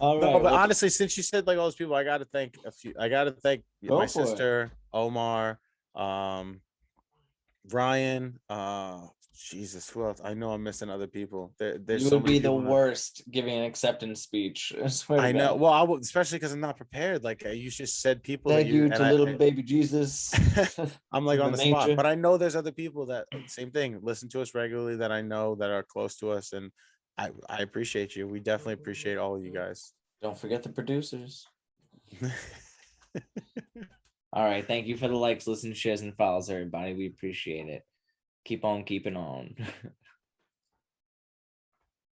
All right. No, but honestly, since you said like all those people, I gotta thank my sister, Omar, Brian, Jesus, who else? I know I'm missing other people. There's you so would many be the people worst giving an acceptance speech. I swear. I know. Well, I will, especially because I'm not prepared. Like, you just said people. Thank that you to little baby Jesus. I'm like on the manger. spot, but I know there's other people that same thing, listen to us regularly, that I know that are close to us, and I appreciate you. We definitely appreciate all of you guys. Don't forget the producers. All right. Thank you for the likes, listen, shares, and follows, everybody. We appreciate it. Keep on keeping on.